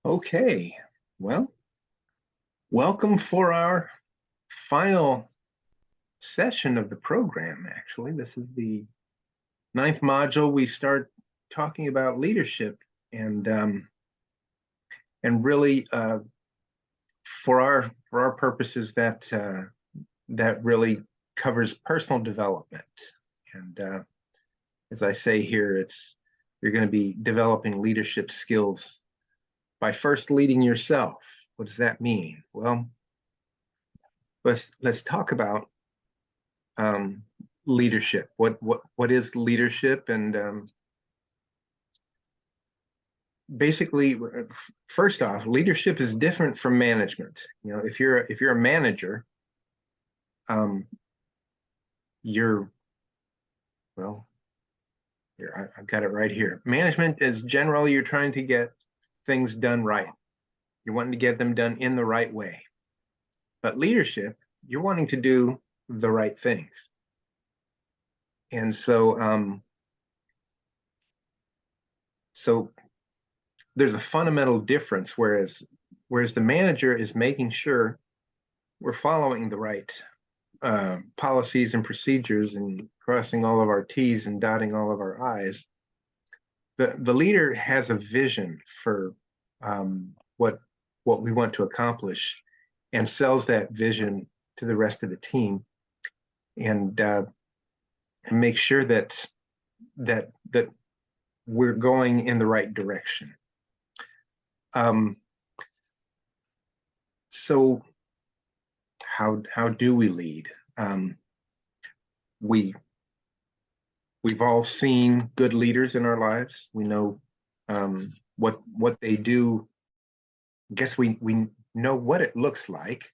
Okay, well, welcome for our final session of the program. Actually, this is the 9th module. We start talking about leadership and really for our purposes that really covers personal development. And as I say here, you're going to be developing leadership skills by first leading yourself. What does that mean? Well, let's talk about leadership. What is leadership? And basically, first off, leadership is different from management. You know, if you're a manager, you're well. Here, I've got it right here. Management is generally you're trying to get things done right. You're wanting to get them done in the right way. But leadership, you're wanting to do the right things. And so there's a fundamental difference, whereas the manager is making sure we're following the right policies and procedures and crossing all of our T's and dotting all of our I's. The leader has a vision for what we want to accomplish and sells that vision to the rest of the team and make sure that we're going in the right direction. So how do we lead? We've all seen good leaders in our lives. We know what they do. I guess we know what it looks like.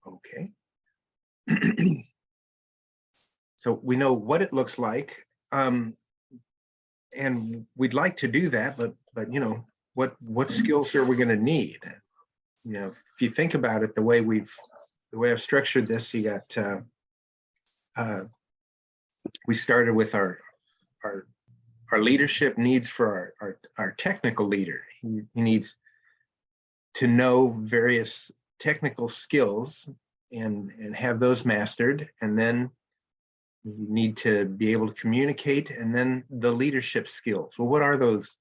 Okay. So we know what it looks like, and we'd like to do that, but you know, what skills are we going to need? You know, if you think about it, the way I've structured this, you got we started with our leadership needs for our technical leader. He needs to know various technical skills and have those mastered, and then you need to be able to communicate, and then the leadership skills. Well, what are those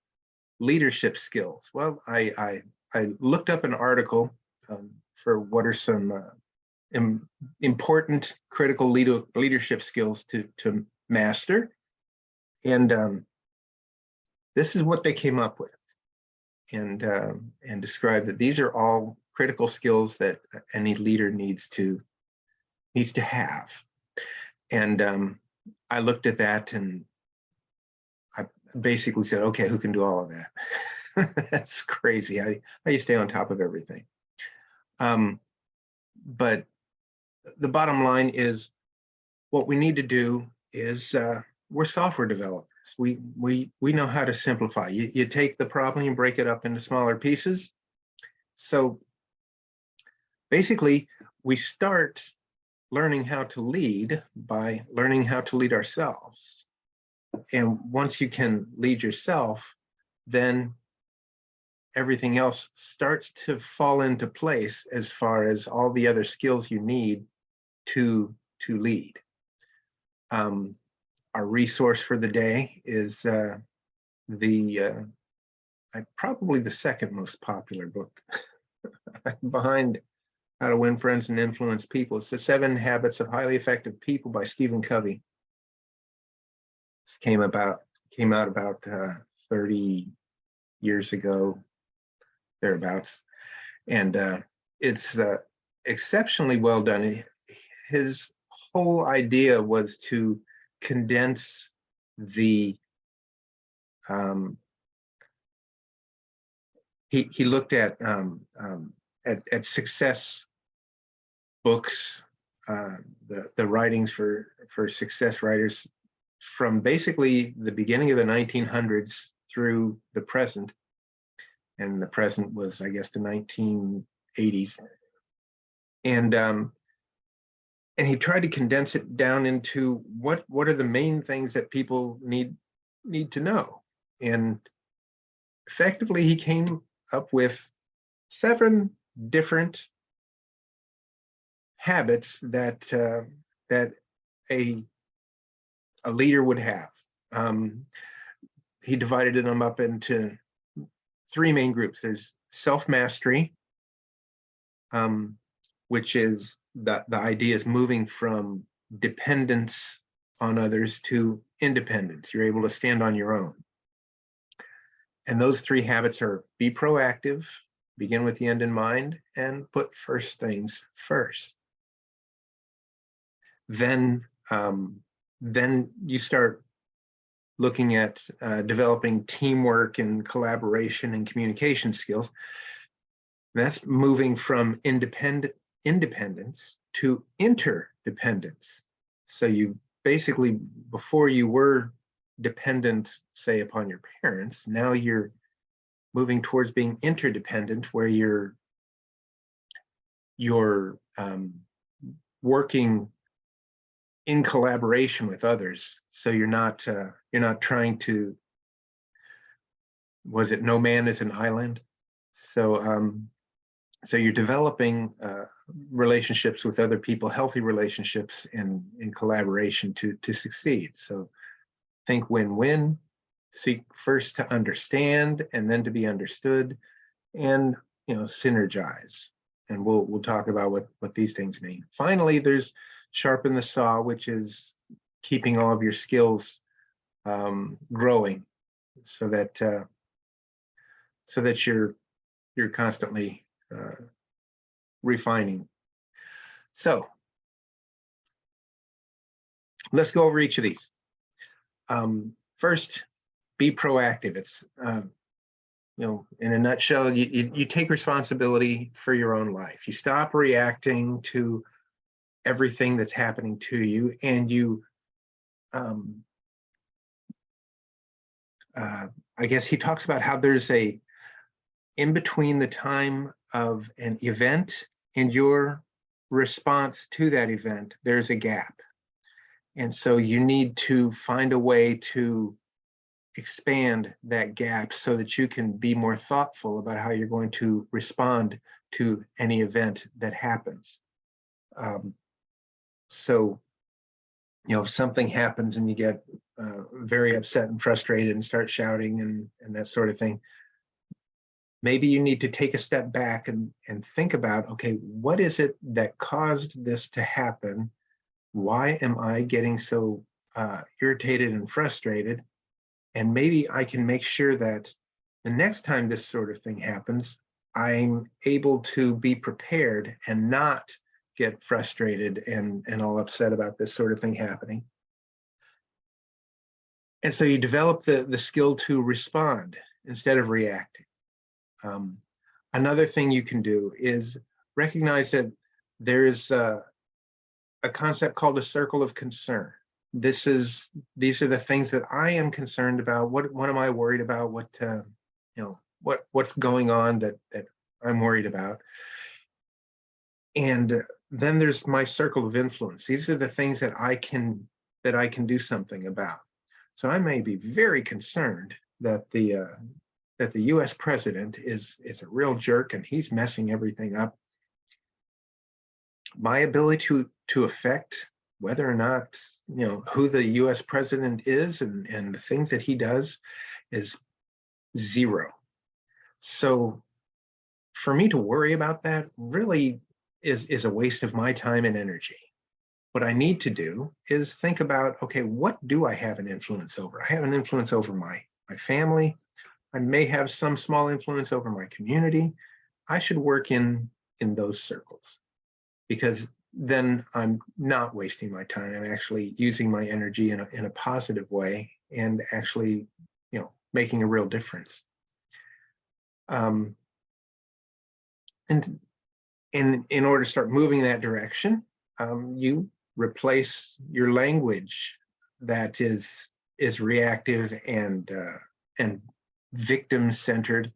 leadership skills? Well, I looked up an article for what are some important critical leadership skills to master, and this is what they came up with, and described that these are all critical skills that any leader needs to have. And I looked at that and I basically said, okay, who can do all of that? That's crazy. How do you stay on top of everything? But the bottom line is, what we need to do is we're software developers. We know how to simplify. You take the problem, you break it up into smaller pieces. So basically, we start learning how to lead by learning how to lead ourselves. And once you can lead yourself, then everything else starts to fall into place as far as all the other skills you need to lead. Our resource for the day is probably the second most popular book behind How to Win Friends and Influence People. It's The 7 Habits of Highly Effective People by Covey. This came out about 30 years ago, thereabouts, and it's exceptionally well done. His whole idea was to condense the he looked at success books, the writings for success writers from basically the beginning of the 1900s through the present, and the present was, I guess, the 1980s, and he tried to condense it down into what are the main things that people need need to know. And effectively, he came up with 7 different habits that that a leader would have. He divided them up into 3 main groups. There's self-mastery, which is the idea is moving from dependence on others to independence. You're able to stand on your own. And those 3 habits are: be proactive, begin with the end in mind, and put first things first. Then you start looking at developing teamwork and collaboration and communication skills. That's moving from independence to interdependence. So you basically, before you were dependent, say, upon your parents, now you're moving towards being interdependent, where you're working in collaboration with others. So you're not trying to, was it no man is an island? So so you're developing relationships with other people, healthy relationships in collaboration to succeed. So think win-win, seek first to understand and then to be understood, and synergize. And we'll talk about what these things mean. Finally, there's sharpen the saw, which is keeping all of your skills growing, so that you're constantly refining. So let's go over each of these. First, be proactive. It's in a nutshell, you take responsibility for your own life. You stop reacting to everything that's happening to you, and you I guess he talks about how there's a in between the time of an event and your response to that event, there's a gap. And so you need to find a way to expand that gap so that you can be more thoughtful about how you're going to respond to any event that happens. So, if something happens and you get very upset and frustrated and start shouting and that sort of thing, maybe you need to take a step back and think about, okay, what is it that caused this to happen? Why am I getting so irritated and frustrated? And maybe I can make sure that the next time this sort of thing happens, I'm able to be prepared and not get frustrated and all upset about this sort of thing happening. And so you develop the skill to respond instead of reacting. Another thing you can do is recognize that there's a concept called a circle of concern. These are the things that I am concerned about. What am I worried about? What's going on that I'm worried about? And then there's my circle of influence. These are the things that I can do something about. So I may be very concerned that the U.S. president is a real jerk and he's messing everything up. My ability to affect whether or not who the U.S. president is and the things that he does is 0. So for me to worry about that really is a waste of my time and energy. What I need to do is think about, okay, what do I have an influence over? I have an influence over my family. I may have some small influence over my community. I should work in those circles, because then I'm not wasting my time. I'm actually using my energy in a positive way and actually, making a real difference. And in order to start moving that direction, you replace your language that is reactive and victim-centered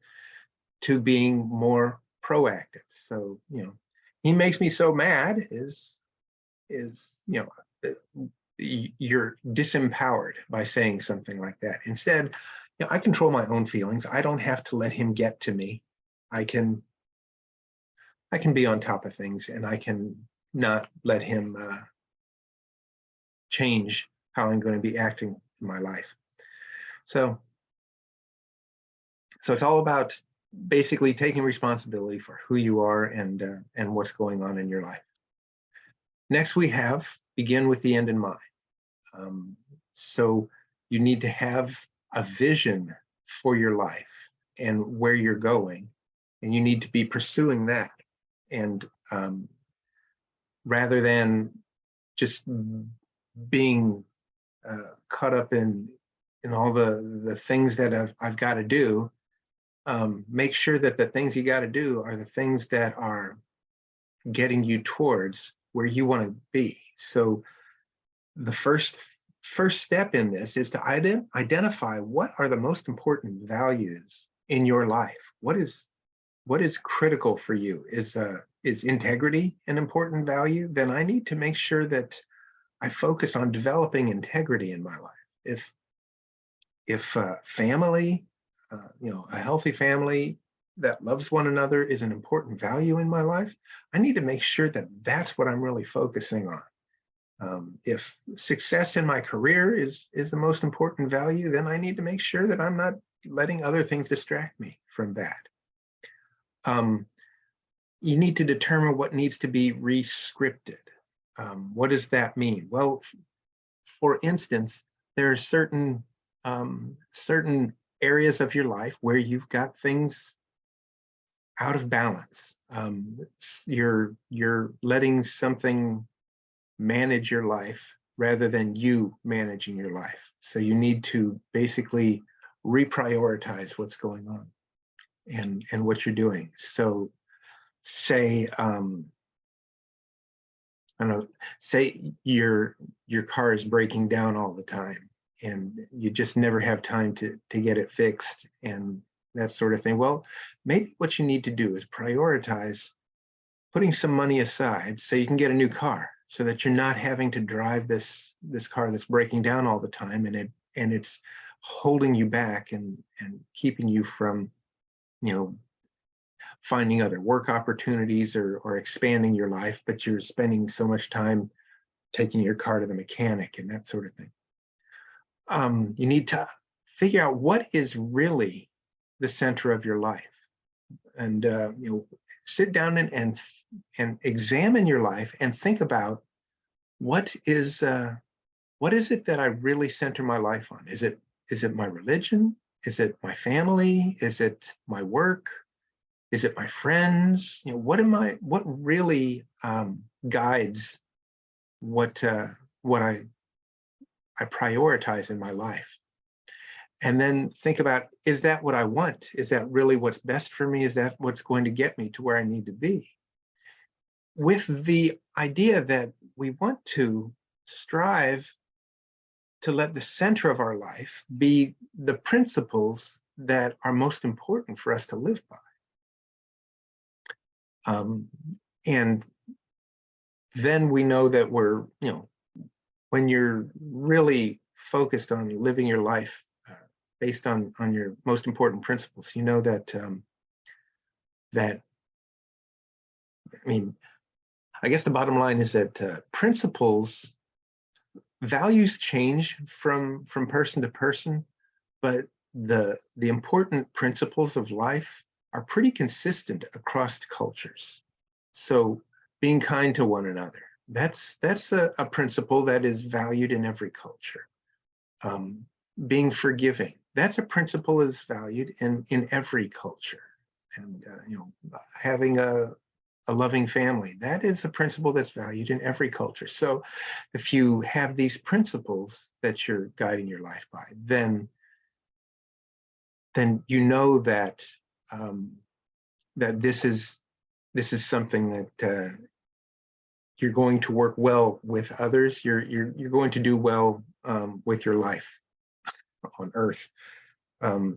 to being more proactive. So, he makes me so mad is you're disempowered by saying something like that. Instead, I control my own feelings. I don't have to let him get to me. I can be on top of things, and I can not let him change how I'm going to be acting in my life. So it's all about basically taking responsibility for who you are and what's going on in your life. Next, we have begin with the end in mind. So you need to have a vision for your life and where you're going, and you need to be pursuing that. And rather than just being caught up in all the things that I've got to do, make sure that the things you got to do are the things that are getting you towards where you want to be. So the first step in this is to identify what are the most important values in your life. What is critical for you? Is integrity an important value? Then I need to make sure that I focus on developing integrity in my life. If family, a healthy family that loves one another is an important value in my life, I need to make sure that that's what I'm really focusing on. If success in my career is the most important value, then I need to make sure that I'm not letting other things distract me from that. You need to determine what needs to be re-scripted. What does that mean? Well, for instance, there are certain areas of your life where you've got things out of balance. You're letting something manage your life rather than you managing your life. So you need to basically reprioritize what's going on and what you're doing. So say, I don't know, say your car is breaking down all the time and you just never have time to get it fixed and that sort of thing. Well, maybe what you need to do is prioritize putting some money aside so you can get a new car, so that you're not having to drive this car that's breaking down all the time and it's holding you back and keeping you from, finding other work opportunities or expanding your life, but you're spending so much time taking your car to the mechanic and that sort of thing. You need to figure out what is really the center of your life, and sit down and examine your life and think about what is it that I really center my life on? Is it my religion? Is it my family? Is it my work? Is it my friends? What really guides what I prioritize in my life? And then think about, is that what I want? Is that really what's best for me? Is that what's going to get me to where I need to be? With the idea that we want to strive to let the center of our life be the principles that are most important for us to live by. And then we know that we're, when you're really focused on living your life based on your most important principles, you know that I guess the bottom line is that principles, values change from person to person, but the important principles of life are pretty consistent across cultures. So being kind to one another, that's a principle that is valued in every culture. Being forgiving, that's a principle is valued in every culture. And having a loving family, that is a principle that's valued in every culture. So if you have these principles that you're guiding your life by, then you know that that this is something that you're going to work well with others. You're going to do well with your life on Earth. A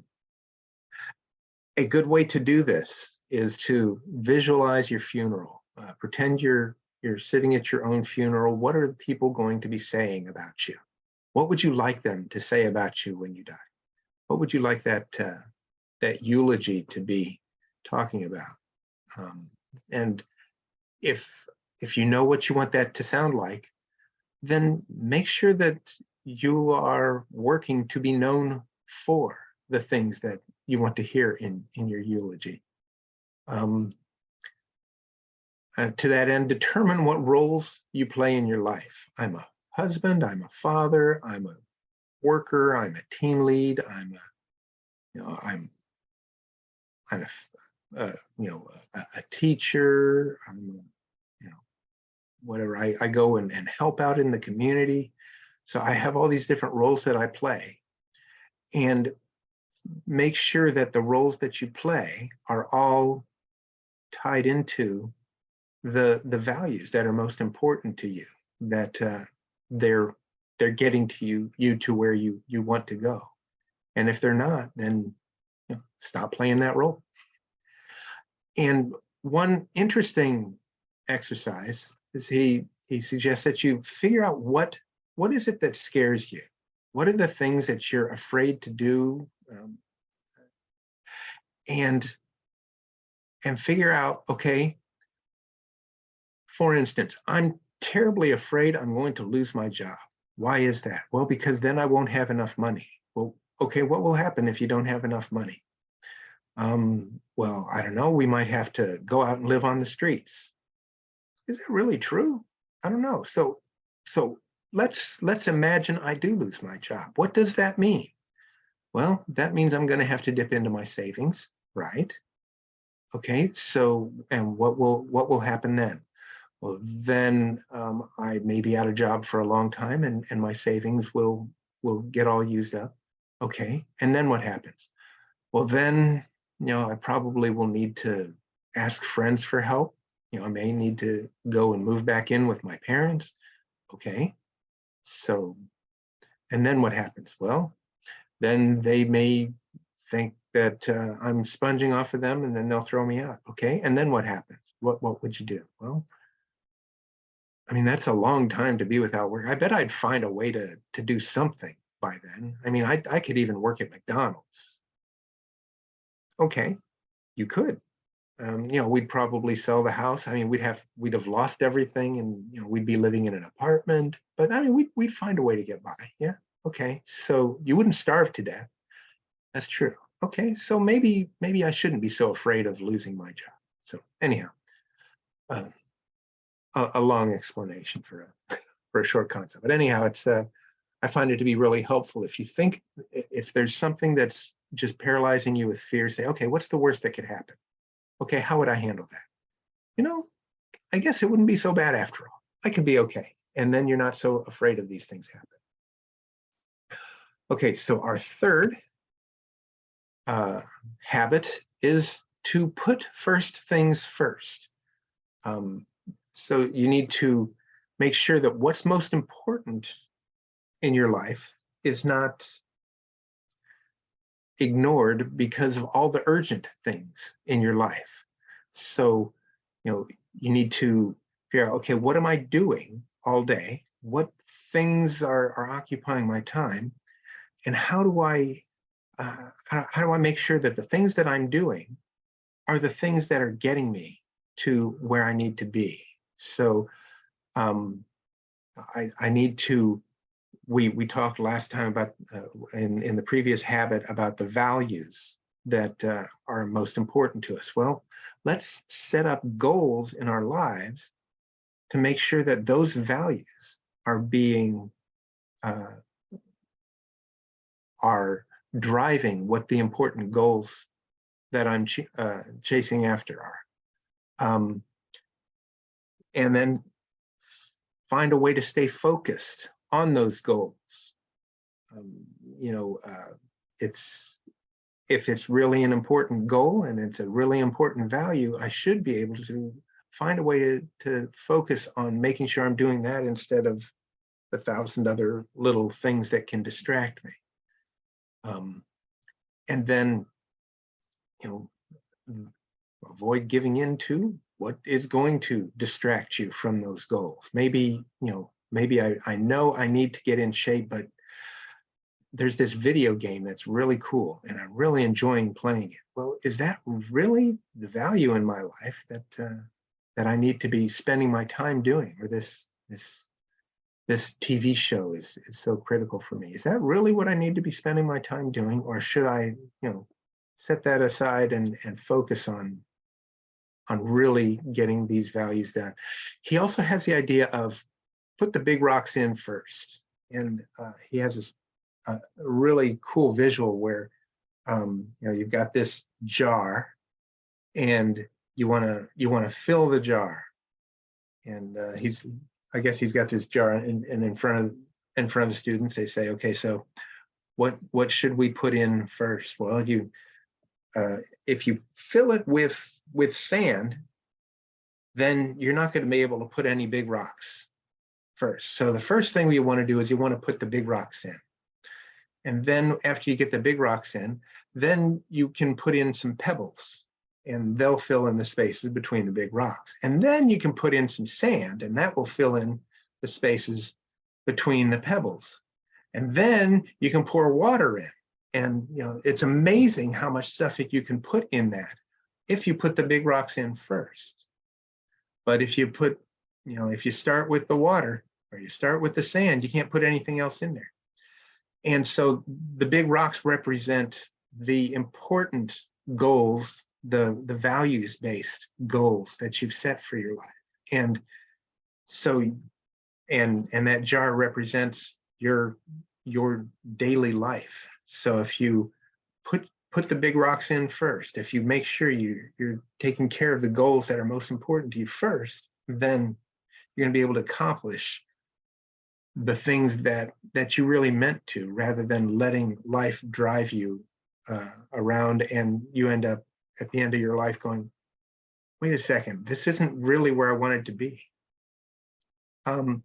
good way to do this is to visualize your funeral. Pretend you're you're sitting at your own funeral, what are the people going to be saying about you? What would you like them to say about you when you die? What would you like that eulogy to be talking about? And if you know what you want that to sound like, then make sure that you are working to be known for the things that you want to hear in your eulogy. To that end, determine what roles you play in your life. I'm a husband, I'm a father, I'm a worker, I'm a team lead, I'm a teacher, I'm whatever. I go and help out in the community. So I have all these different roles that I play, and make sure that the roles that you play are all tied into the values that are most important to you, that they're getting to you to where you want to go. And if they're not, then stop playing that role. And one interesting exercise is he suggests that you figure out what is it that scares you? What are the things that you're afraid to do? And figure out, okay, for instance, I'm terribly afraid I'm going to lose my job. Why is that? Well, because then I won't have enough money. Well, okay, what will happen if you don't have enough money? Well, I don't know, we might have to go out and live on the streets. Is that really true? I don't know. So let's imagine I do lose my job. What does that mean? Well, that means I'm going to have to dip into my savings, right? Okay, so, and what will happen then? Well, then I may be out of job for a long time, and my savings will get all used up. Okay, and then what happens? Well, then, I probably will need to ask friends for help. I may need to go and move back in with my parents. Okay, so, and then what happens? Well, then they may think that I'm sponging off of them, and then they'll throw me out. Okay, and then what happens? What would you do? Well, I mean, that's a long time to be without work. I bet I'd find a way to do something by then. I mean, I could even work at McDonald's. Okay, you could. We'd probably sell the house. I mean, we'd have lost everything, and we'd be living in an apartment. But I mean, we'd find a way to get by. Yeah. Okay. So you wouldn't starve to death. That's true. Okay. So maybe I shouldn't be so afraid of losing my job. So anyhow, a long explanation for a short concept. But anyhow, it's I find it to be really helpful. If there's something that's just paralyzing you with fear, say, okay, what's the worst that could happen? Okay, how would I handle that? I guess it wouldn't be so bad after all. I could be okay. And then you're not so afraid of these things happening. Okay, so our third habit is to put first things first. So you need to make sure that what's most important in your life is not ignored because of all the urgent things in your life. So, you need to figure out, okay, what am I doing all day? What things are occupying my time? And how do I make sure that the things that I'm doing are the things that are getting me to where I need to be? So I need to, we talked last time about, in the previous habit, about the values that are most important to us. Well, let's set up goals in our lives to make sure that those values are being, are driving what the important goals that I'm chasing after are. And then find a way to stay focused on those goals. If it's really an important goal and it's a really important value, I should be able to find a way to focus on making sure I'm doing that instead of 1,000 other little things that can distract me. And then, avoid giving in to what is going to distract you from those goals? Maybe, maybe I know I need to get in shape, but there's this video game that's really cool and I'm really enjoying playing it. Well, is that really the value in my life that that I need to be spending my time doing? Or this TV show is so critical for me. Is that really what I need to be spending my time doing? Or should I, set that aside and focus on really getting these values done? He also has the idea of put the big rocks in first. And he has this really cool visual where you've got this jar and you want to fill the jar. And I guess he's got this jar, and in front of the students, they say, okay, so what should we put in first? Well, if you fill it with sand, then you're not going to be able to put any big rocks first. So the first thing you want to do is you want to put the big rocks in. And then after you get the big rocks in, then you can put in some pebbles and they'll fill in the spaces between the big rocks. And then you can put in some sand and that will fill in the spaces between the pebbles. And then you can pour water in. And it's amazing how much stuff that you can put in that if you put the big rocks in first. But if you put, if you start with the water or you start with the sand, you can't put anything else in there. And so the big rocks represent the important goals, the values-based goals that you've set for your life. And so, and that jar represents your daily life. So if you put the big rocks in first, if you make sure you're taking care of the goals that are most important to you first, then you're going to be able to accomplish the things that you really meant to, rather than letting life drive you around, and you end up at the end of your life going, wait a second, this isn't really where I wanted to be. And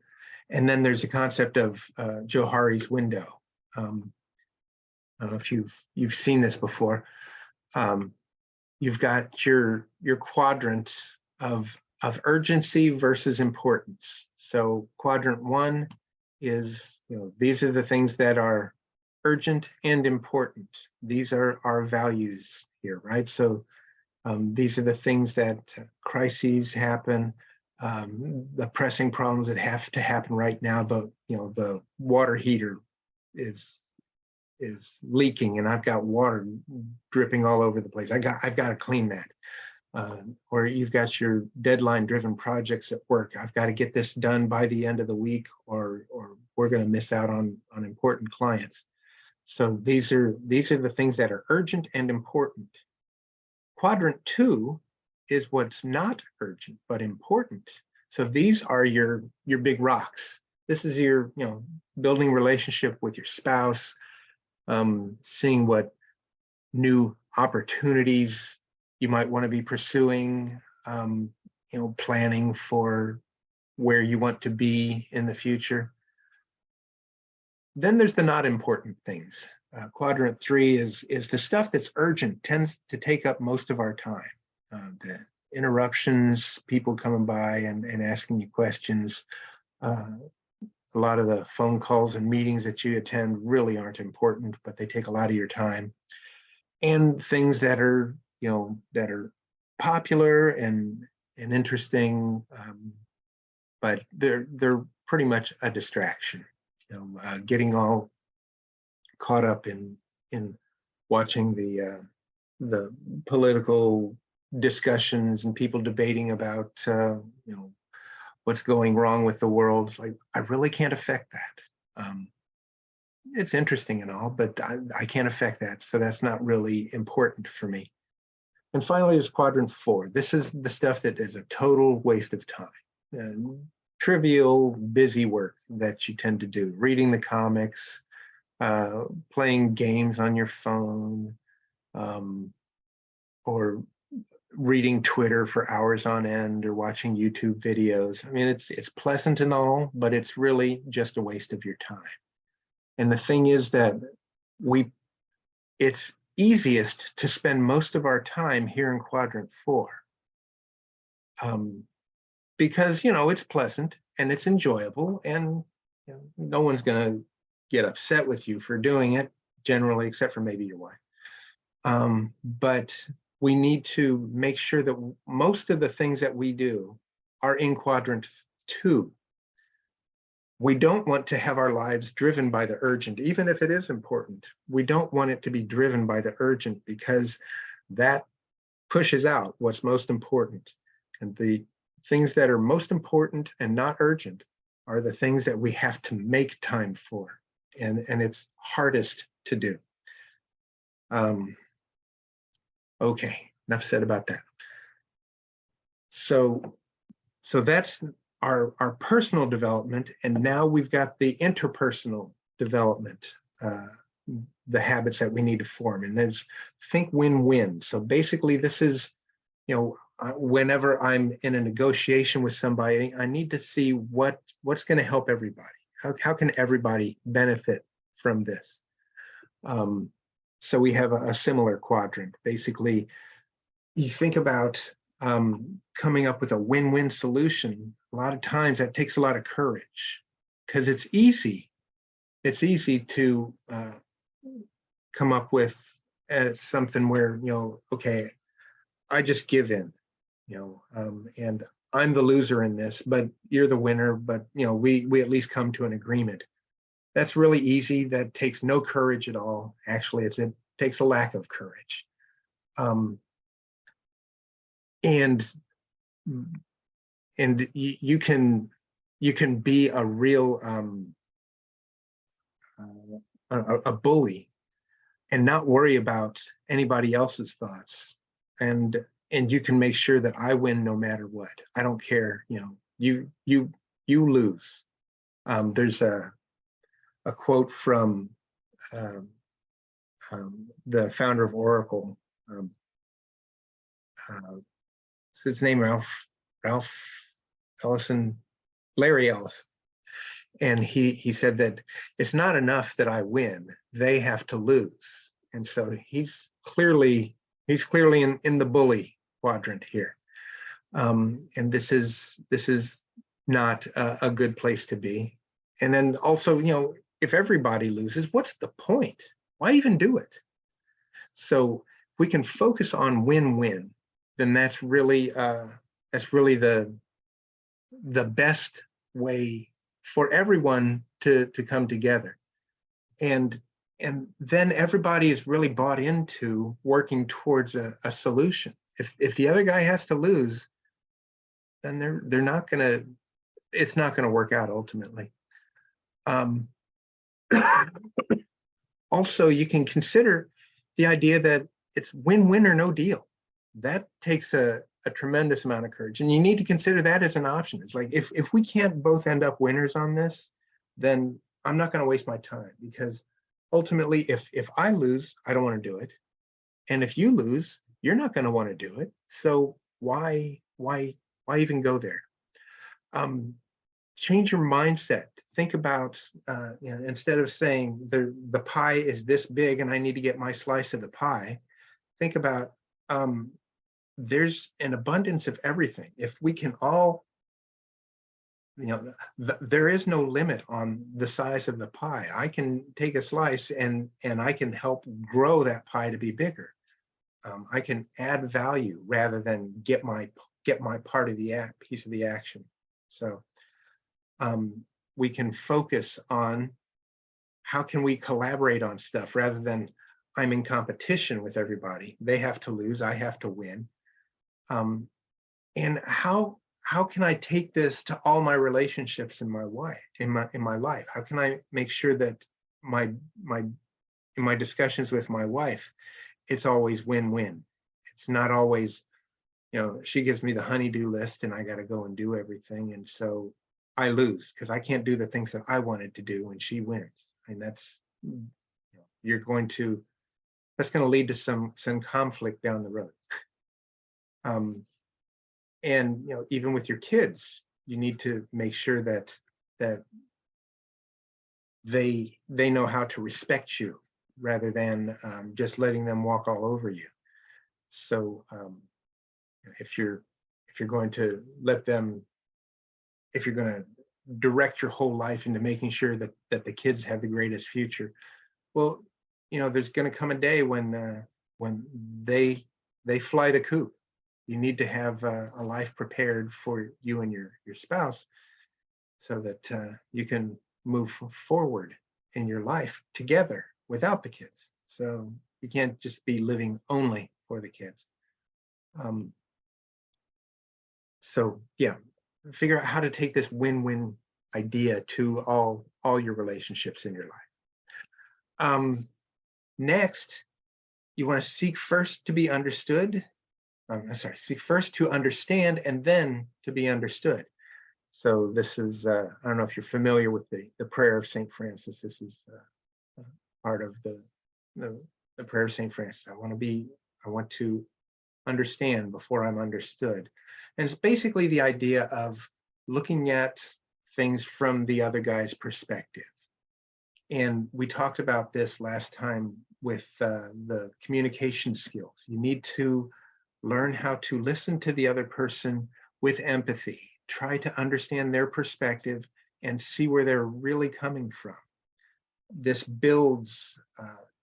then there's the concept of Johari's window. I don't know if you've seen this before. You've got your quadrant of urgency versus importance. So quadrant 1 is, these are the things that are urgent and important. These are our values here, right? So these are the things that crises happen, the pressing problems that have to happen right now. The water heater is leaking and I've got water dripping all over the place. I've got to clean that. Or you've got your deadline driven projects at work. I've got to get this done by the end of the week, or we're going to miss out on important clients. So these are the things that are urgent and important. Quadrant 2 is what's not urgent but important. So these are your big rocks. This is your, building relationship with your spouse, seeing what new opportunities you might want to be pursuing, planning for where you want to be in the future. Then there's the not important things. Quadrant 3 is the stuff that's urgent, tends to take up most of our time. The interruptions, people coming by and asking you questions. A lot of the phone calls and meetings that you attend really aren't important, but they take a lot of your time. And things that are, that are popular and interesting, but they're pretty much a distraction. Getting all caught up in watching the political discussions and people debating about what's going wrong with the world. Like, I really can't affect that. It's interesting and all, but I can't affect that, so that's not really important for me. And finally, there's quadrant 4. This is the stuff that is a total waste of time. Trivial, busy work that you tend to do, reading the comics, playing games on your phone, or reading Twitter for hours on end, or watching YouTube videos. I mean, it's pleasant and all, but it's really just a waste of your time. And the thing is that it's easiest to spend most of our time here in quadrant 4. Because it's pleasant and it's enjoyable, and no one's going to get upset with you for doing it generally, except for maybe your wife. But we need to make sure that most of the things that we do are in quadrant 2. We don't want to have our lives driven by the urgent, even if it is important. We don't want it to be driven by the urgent, because that pushes out what's most important. And the things that are most important and not urgent are the things that we have to make time for. And it's hardest to do. Okay, enough said about that. So that's our personal development, and now we've got the interpersonal development, the habits that we need to form. And there's think win-win. So basically, this is, whenever I'm in a negotiation with somebody, I need to see what's going to help everybody. How can everybody benefit from this? So we have a similar quadrant. Basically, you think about coming up with a win-win solution. A lot of times that takes a lot of courage, because it's easy. It's easy to come up with something where, okay, I just give in, and I'm the loser in this, but you're the winner. But we at least come to an agreement. That's really easy. That takes no courage at all. Actually, it takes a lack of courage. And you can be a real a bully and not worry about anybody else's thoughts, and you can make sure that I win no matter what. I don't care. You lose. There's a quote from the founder of Oracle. His name Ralph Ellison, Larry Ellison, and he said that it's not enough that I win; they have to lose. And so he's clearly in the bully quadrant here, and this is not a good place to be. And then also, if everybody loses, what's the point? Why even do it? So if we can focus on win-win, then that's really the best way for everyone to come together. And then everybody is really bought into working towards a solution. If the other guy has to lose, then it's not gonna work out ultimately. Also, you can consider the idea that it's win-win or no deal. That takes a tremendous amount of courage, and you need to consider that as an option. It's like, if we can't both end up winners on this, then I'm not going to waste my time, because ultimately, if I lose, I don't want to do it, and if you lose, you're not going to want to do it. So why even go there? Change your mindset. Think about, instead of saying the pie is this big and I need to get my slice of the pie, think about, there's an abundance of everything. If we can all, there is no limit on the size of the pie. I can take a slice and I can help grow that pie to be bigger. I can add value rather than get my part of the piece of the action. So we can focus on how can we collaborate on stuff rather than I'm in competition with everybody. They have to lose, I have to win. And how can I take this to all my relationships in my life? How can I make sure that in my discussions with my wife, it's always win-win? It's not always, she gives me the honey-do list and I got to go and do everything, and so I lose because I can't do the things that I wanted to do, and she wins. And that's going to lead to some conflict down the road. And even with your kids, you need to make sure that they know how to respect you rather than just letting them walk all over you. So if you're if you're going to let them, if you're going to direct your whole life into making sure that the kids have the greatest future, well, there's going to come a day when they fly the coop. You need to have a life prepared for you and your spouse, so that you can move forward in your life together without the kids. So you can't just be living only for the kids. So yeah, figure out how to take this win-win idea to all your relationships in your life. Next, you want to seek first to be understood. Seek first to understand and then to be understood. So this is, I don't know if you're familiar with the prayer of St. Francis. This is part of the prayer of St. Francis. I want to understand before I'm understood. And it's basically the idea of looking at things from the other guy's perspective. And we talked about this last time with the communication skills. You need to learn how to listen to the other person with empathy. Try to understand their perspective and see where they're really coming from. This builds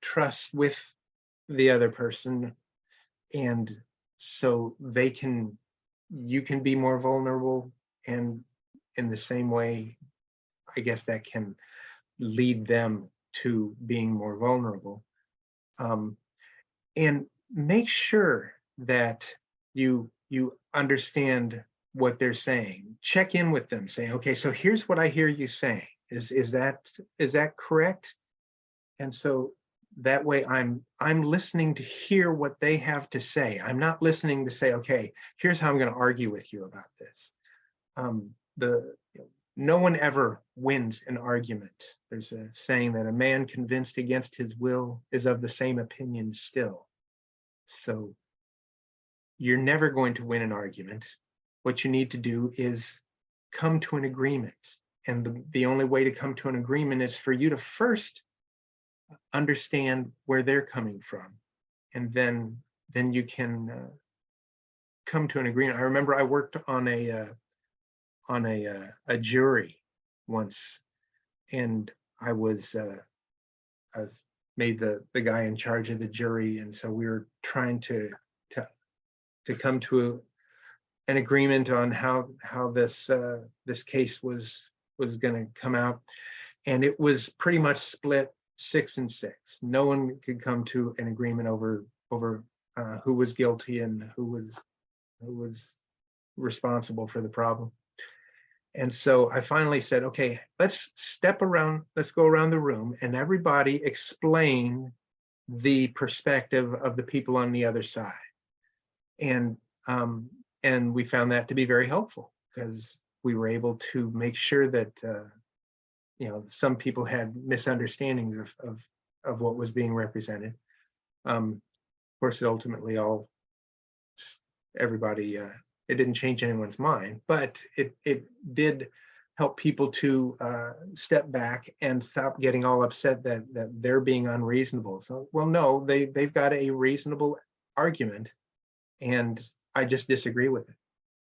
trust with the other person, and so you can be more vulnerable, and in the same way, I guess that can lead them to being more vulnerable. And make sure that you understand what they're saying. Check in with them, saying, okay, so here's what I hear you saying. Is that correct? And so that way I'm listening to hear what they have to say. I'm not listening to say, okay, here's how I'm going to argue with you about this. No one ever wins an argument. There's a saying that a man convinced against his will is of the same opinion still. So you're never going to win an argument. What you need to do is come to an agreement. And the only way to come to an agreement is for you to first understand where they're coming from. And then you can come to an agreement. I remember I worked on a jury once, and I was made the guy in charge of the jury, and so we were trying to come to an agreement on how this case was going to come out, and it was pretty much split 6-6. No one could come to an agreement over who was guilty and who was responsible for the problem. And so I finally said, okay, let's go around the room and everybody explain the perspective of the people on the other side. And we found that to be very helpful, because we were able to make sure that some people had misunderstandings of what was being represented. Of course, it ultimately everybody it didn't change anyone's mind, but it did help people to step back and stop getting all upset that they're being unreasonable. So, well, no, they've got a reasonable argument, and I just disagree with it,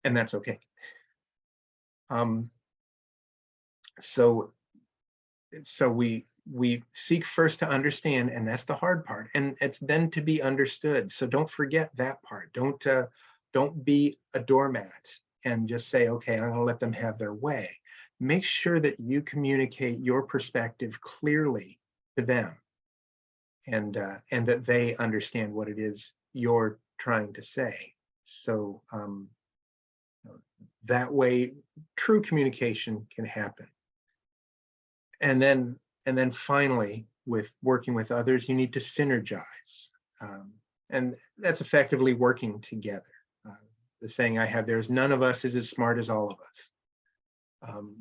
and that's okay. So we seek first to understand, and that's the hard part, and it's then to be understood. So don't forget that part. Don't be a doormat and just say, okay, I'm going to let them have their way. Make sure that you communicate your perspective clearly to them, and that they understand what it is you're trying to say. So that way, true communication can happen. And then finally, with working with others, you need to synergize. And that's effectively working together. The saying I have there is, none of us is as smart as all of us.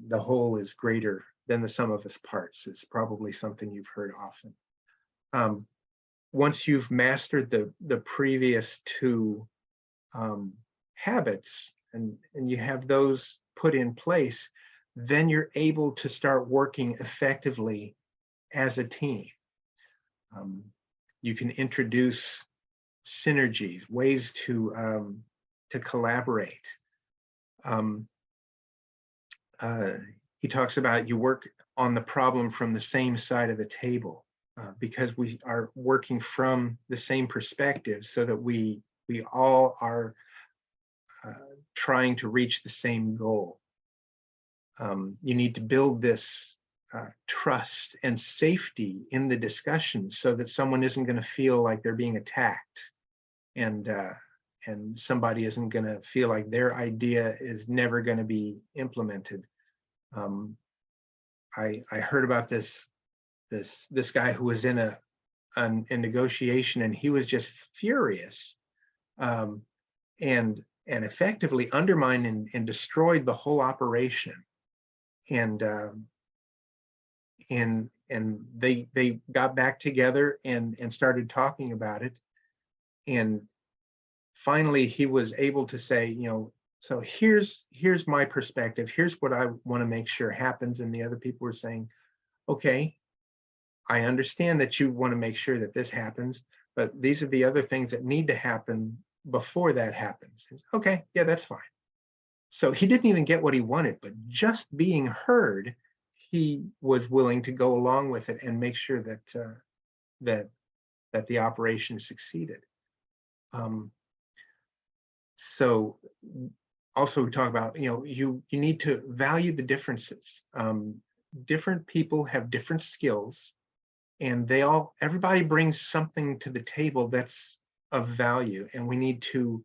The whole is greater than the sum of its parts. It's probably something you've heard often. Once you've mastered the previous two habits, and you have those put in place, then you're able to start working effectively as a team. You can introduce synergies, ways to collaborate, Um, uh, he talks about you work on the problem from the same side of the table, because we are working from the same perspective, so that we all are uh, trying to reach the same goal. You need to build this trust and safety in the discussion, so that someone isn't going to feel like they're being attacked, and somebody isn't going to feel like their idea is never going to be implemented. Um, I heard about this guy who was in a negotiation, and he was just furious, um, and effectively undermined and destroyed the whole operation. And they got back together and started talking about it. And finally, he was able to say, so here's my perspective. Here's what I want to make sure happens. And the other people were saying, okay, I understand that you want to make sure that this happens, but these are the other things that need to happen before that happens. Okay, yeah, that's fine. So he didn't even get what he wanted, but just being heard, he was willing to go along with it and make sure that that the operation succeeded. Um, so also we talk about, you need to value the differences. Different people have different skills, and everybody brings something to the table that's of value, and we need to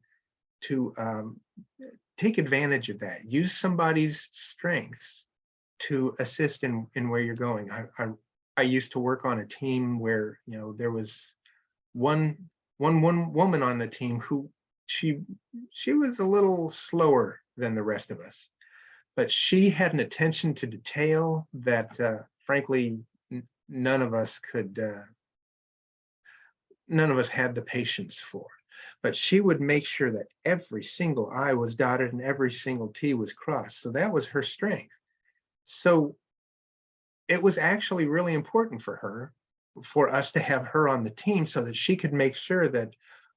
take advantage of that. Use somebody's strengths to assist in where you're going. I used to work on a team where there was one woman on the team who she was a little slower than the rest of us, but she had an attention to detail that frankly none of us could none of us had the patience for. But she would make sure that every single I was dotted and every single T was crossed. So that was her strength. So it was actually really important for us to have her on the team, so that she could make sure that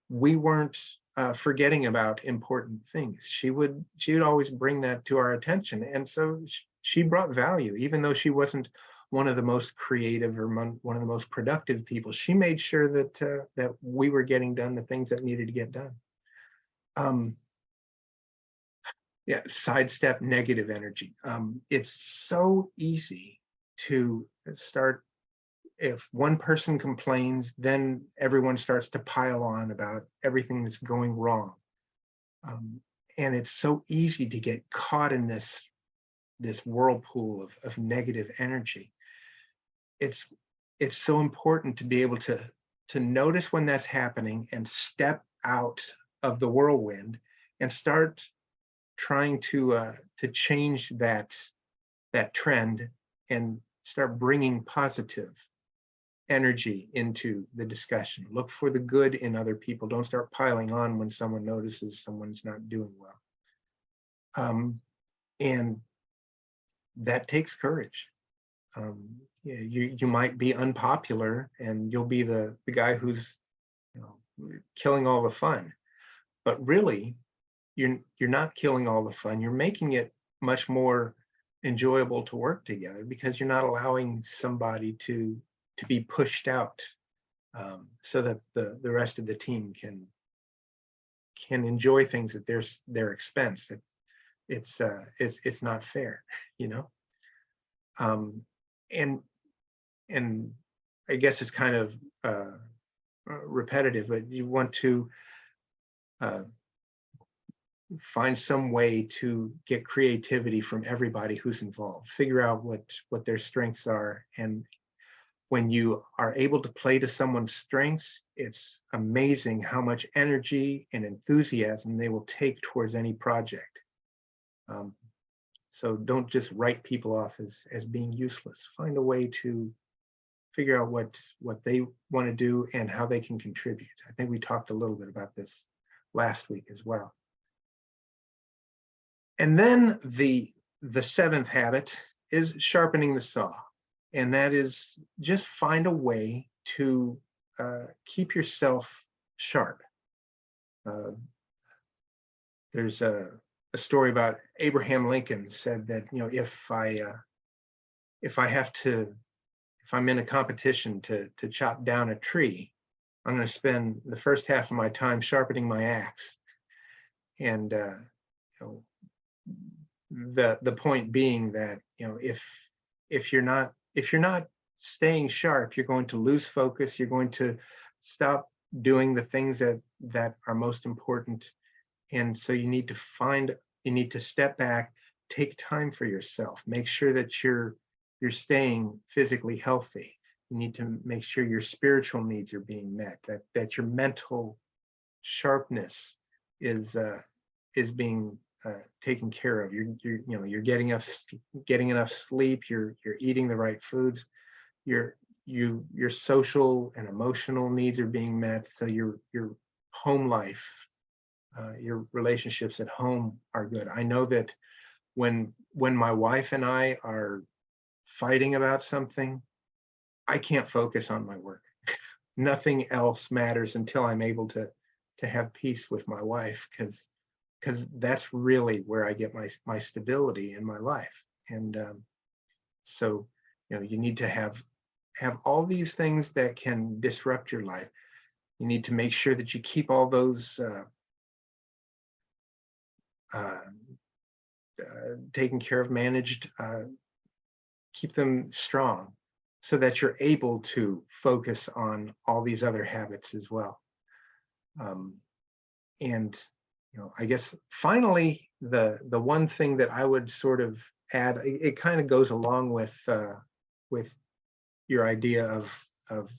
we weren't forgetting about important things. She would always bring that to our attention, and so she brought value, even though she wasn't one of the most creative or one of the most productive people. She made sure that we were getting done the things that needed to get done. Yeah, sidestep negative energy. It's so easy to start. If one person complains, then everyone starts to pile on about everything that's going wrong. And it's so easy to get caught in this whirlpool of negative energy. It's so important to be able to notice when that's happening and step out of the whirlwind and start trying to change that trend and start bringing positive energy into the discussion. Look for the good in other people. Don't start piling on when someone notices someone's not doing well. And that takes courage. You might be unpopular, and you'll be the guy who's killing all the fun, but really you're not killing all the fun. You're making it much more enjoyable to work together, because you're not allowing somebody to be pushed out, so that the rest of the team can enjoy things at their expense. It's not fair, you know. And I guess it's kind of repetitive, but you want to find some way to get creativity from everybody who's involved. Figure out what their strengths are, and when you are able to play to someone's strengths, it's amazing how much energy and enthusiasm they will take towards any project. So don't just write people off as being useless. Find a way to figure out what they want to do and how they can contribute. I think we talked a little bit about this last week as well. And then the seventh habit is sharpening the saw. And that is just find a way to keep yourself sharp. There's a a story about Abraham Lincoln said that, if I'm in a competition to chop down a tree, I'm going to spend the first half of my time sharpening my axe. And the point being that, if you're not staying sharp, you're going to lose focus. You're going to stop doing the things that are most important. And so you need to step back, take time for yourself, make sure that you're staying physically healthy. You need to make sure your spiritual needs are being met, that your mental sharpness is being taken care of. You're getting enough sleep. You're eating the right foods. Your social and emotional needs are being met. So your home life, your relationships at home are good. I know that when my wife and I are fighting about something, I can't focus on my work. Nothing else matters until I'm able to have peace with my wife, because that's really where I get my stability in my life. And so you need to have all these things that can disrupt your life. You need to make sure that you keep all those taken care of, managed, keep them strong, so that you're able to focus on all these other habits as well. And I guess finally, the one thing that I would sort of add, it kind of goes along with your idea of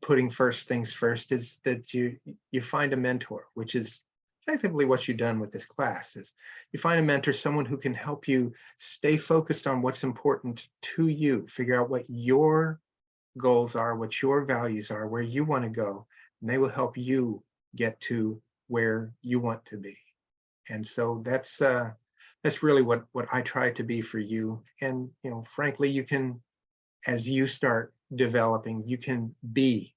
putting first things first, is that you find a mentor, which is effectively what you've done with this class. Is you find a mentor, someone who can help you stay focused on what's important to you, figure out what your goals are, what your values are, where you want to go, and they will help you get to where you want to be. And so that's really what I try to be for you. And frankly, you can, as you start developing, you can be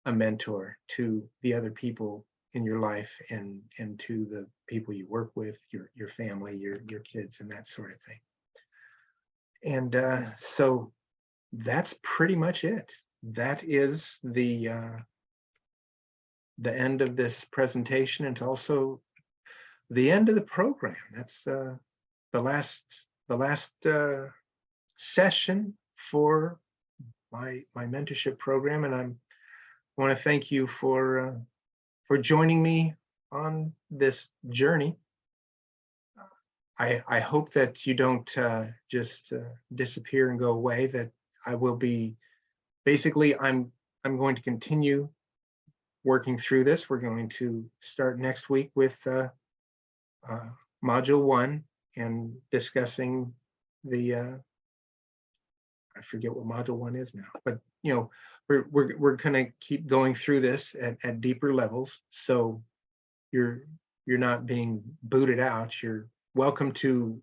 a mentor to the other people in your life, and to the people you work with, your family, your kids, and that sort of thing. And so that's pretty much it. That is the end of this presentation, and also the end of the program. That's the last session for my mentorship program, and I want to thank you for joining me on this journey. I hope that you don't just disappear and go away. That I will be, basically, I'm going to continue working through this. We're going to start next week with module 1 and discussing the I forget what module 1 is now, but we're going to keep going through this at deeper levels. So you're not being booted out. You're welcome to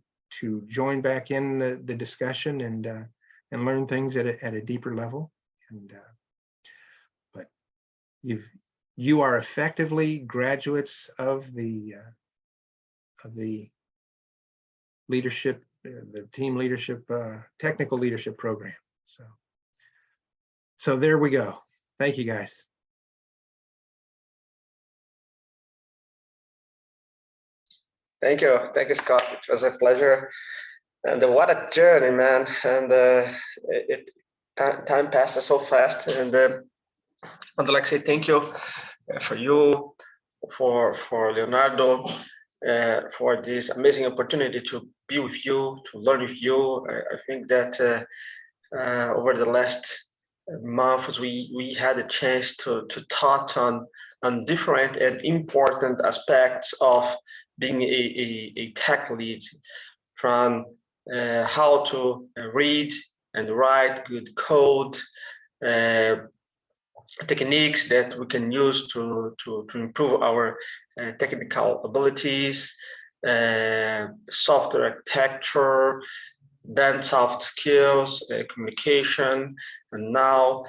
join back in the discussion and learn things at a deeper level. And but you are effectively graduates of the leadership, the team leadership, technical leadership program. So there we go. Thank you, guys. Thank you, Scott. It was a pleasure, and what a journey, man! And time passes so fast, and I'd like to say thank you for you, for Leonardo, for this amazing opportunity to be with you, to learn with you. I think that over the last months we had a chance to talk on different and important aspects of being a tech lead, from how to read and write good code, techniques that we can use to improve our technical abilities, software architecture, then soft skills, communication, and now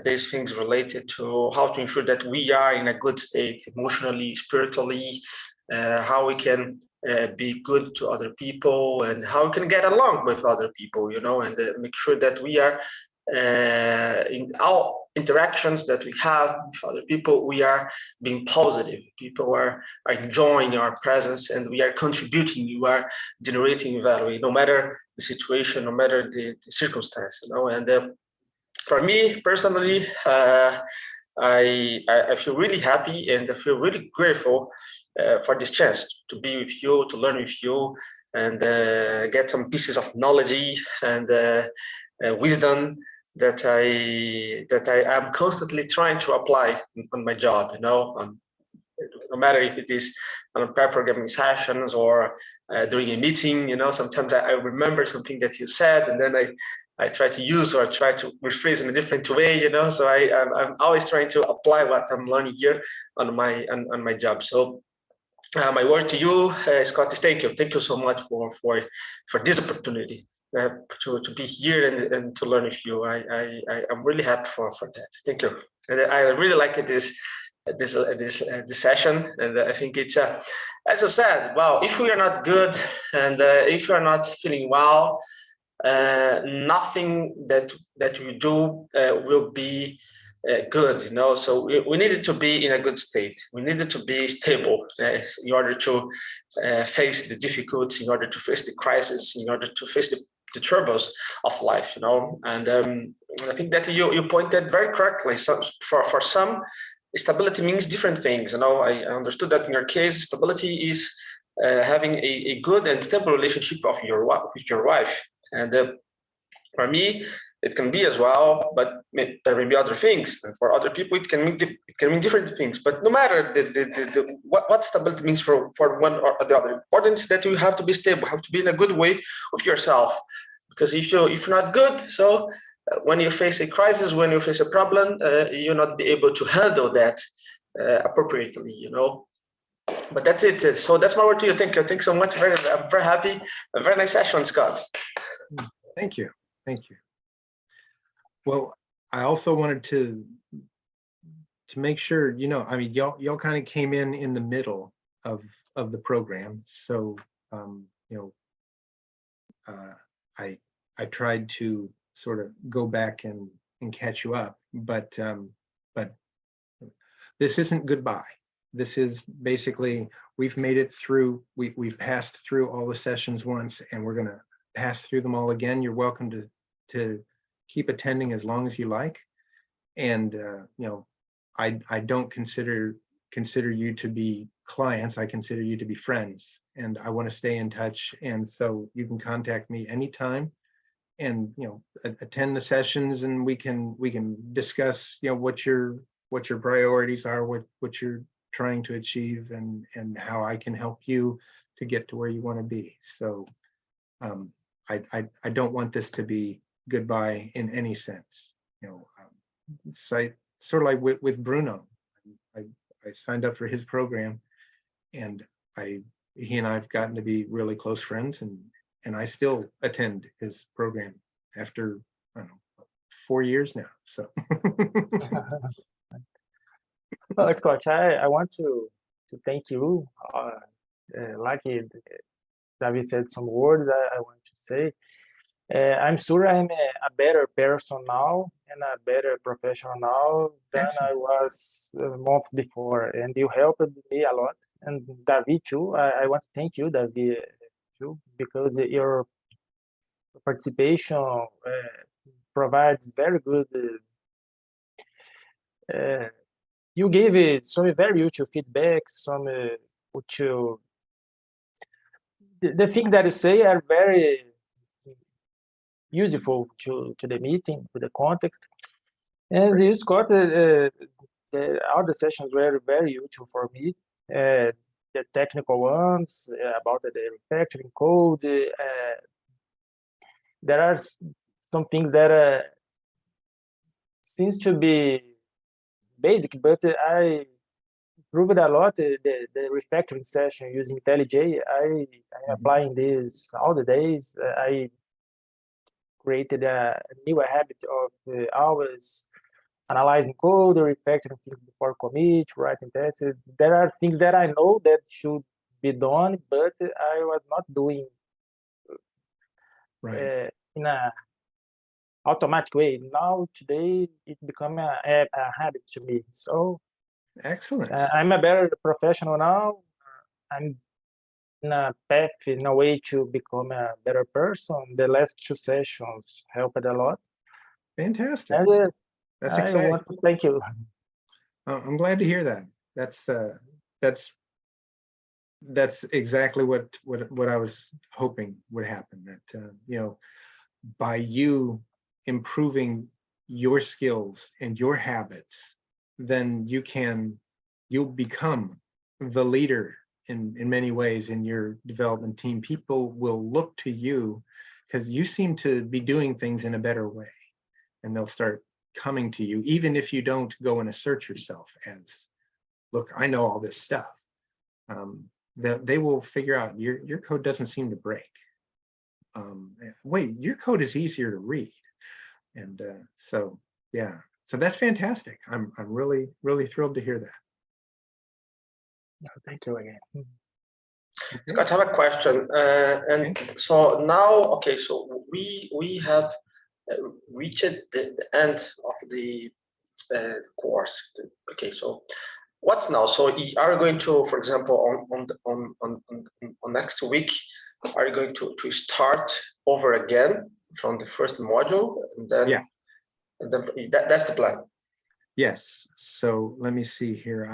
these things related to how to ensure that we are in a good state emotionally, spiritually, how we can be good to other people, and how we can get along with other people, you know, and make sure that we are in all interactions that we have with other people, we are being positive. People are enjoying our presence, and we are contributing. You are generating value, no matter the situation, no matter the circumstance, you know. And for me personally, I feel really happy, and I feel really grateful for this chance to be with you, to learn with you, and get some pieces of knowledge and wisdom that I am constantly trying to apply on my job. You know, no matter if it is on pair programming sessions or during a meeting. You know, sometimes I remember something that you said, and then I try to use or try to rephrase in a different way, you know. So I'm always trying to apply what I'm learning here on my job. So my word to you, Scott, is thank you. Thank you so much for this opportunity to be here and to learn with you. I'm really happy for that. Thank you. And I really like this session, and I think it's as I said. Wow, if we are not good and if you are not feeling well, nothing that we do will be good, you know. So we needed to be in a good state. We needed to be stable in order to face the difficulties, in order to face the crisis, in order to face the troubles of life, you know. And I think that you pointed very correctly. So for some, stability means different things, you know. I understood that in your case, stability is having a good and stable relationship with your wife. And for me, it can be as well, but there may be other things. And for other people, it can mean different things. But no matter what stability means for one or the other, important is that you have to be stable, have to be in a good way with yourself. Because if you're not good, so when you face a crisis, when you face a problem, you'll not be able to handle that appropriately, you know. But that's it. So that's my word to you. Thank you. Thanks so much. I'm very happy. A very nice session, Scott. Thank you. Thank you. Well, I also wanted to make sure, you know, I mean, y'all kind of came in the middle of the program. So, you know, I tried to sort of go back and catch you up, but this isn't goodbye. This is basically, we've made it through, we've passed through all the sessions once, and we're gonna pass through them all again. You're welcome to keep attending as long as you like. And you know, I don't consider you to be clients. I consider you to be friends, and I want to stay in touch. And so you can contact me anytime, and you know, attend the sessions, and we can discuss, you know, what your priorities are, what you're trying to achieve, and how I can help you to get to where you want to be. So I don't want this to be goodbye in any sense. You know, sort of like with Bruno. I signed up for his program, and he and I've gotten to be really close friends, and I still attend his program after, I don't know, 4 years now. So Well, Scott, I want to thank you. Like David said some words I want to say. I'm sure I'm a better person now and a better professional now than I was months before, and you helped me a lot. And David too. I want to thank you, David, too, because your participation provides very good. You gave some very useful feedback, some useful. The things that you say are very useful to the meeting, to the context. And you, Scott, all the sessions were very useful for me. The technical ones about the refactoring code. There are some things that seems to be basic, but I improved a lot the refactoring session using IntelliJ. I'm applying this all the days. I created a new habit of always analyzing code, refactoring things before commit, writing tests. There are things that I know that should be done, but I was not doing Right. in a automatic way. Now today it become a habit to me. So Excellent. I'm a better professional now. I'm in a path, in a way to become a better person. The last 2 sessions helped a lot, Fantastic. and That's I exciting. want to thank you. I'm glad to hear that. That's that's exactly what I was hoping would happen. That you know, by you improving your skills and your habits, then you'll become the leader in many ways in your development team. People will look to you because you seem to be doing things in a better way, and they'll start coming to you, even if you don't go and assert yourself as, look, I know all this stuff. That they will figure out your code doesn't seem to break. Wait, your code is easier to read. And so, yeah, so that's fantastic. I'm really, really thrilled to hear that. Thank you again. Okay. Scott, I have a question. And so now, okay, so we have reached the end of the course. Okay, so what's now? So are you going to, for example, on next week, are you going to start over again from the first module, and then Yeah. and then that's the plan? Yes. So let me see here.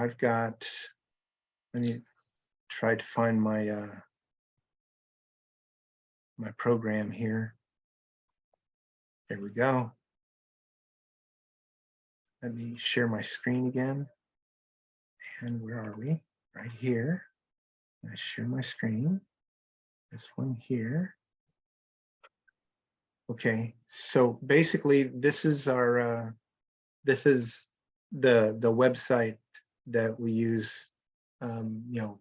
Let me try to find my my program here. There we go. Let me share my screen again. And where are we? Right here. I share my screen. This one here. Okay, so basically this is our this is the website that we use. You know,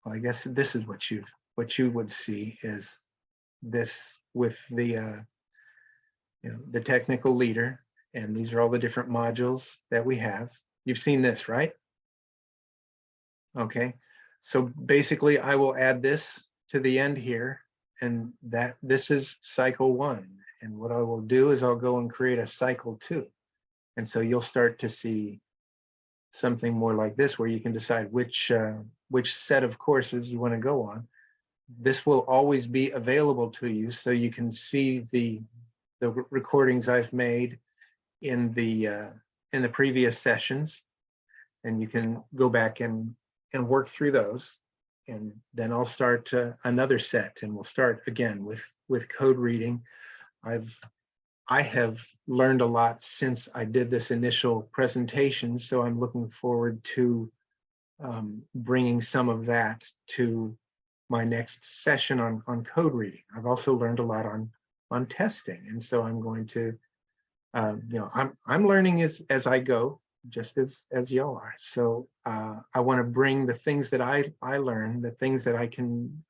well, I guess this is what you would see is this with the you know, the technical leader, and these are all the different modules that we have. You've seen this, right? Okay, so basically I will add this to the end here, and that this is cycle 1. And what I will do is I'll go and create a cycle 2. And so you'll start to see something more like this, where you can decide which set of courses you want to go on. This will always be available to you, so you can see the recordings I've made in the previous sessions, and you can go back and work through those. And then I'll start another set, and we'll start again with code reading. I have learned a lot since I did this initial presentation, so I'm looking forward to bringing some of that to my next session on code reading. I've also learned a lot on testing, and so I'm going to, you know, I'm learning as I go, just as y'all are. So I want to bring the things that I learn, the things that I can,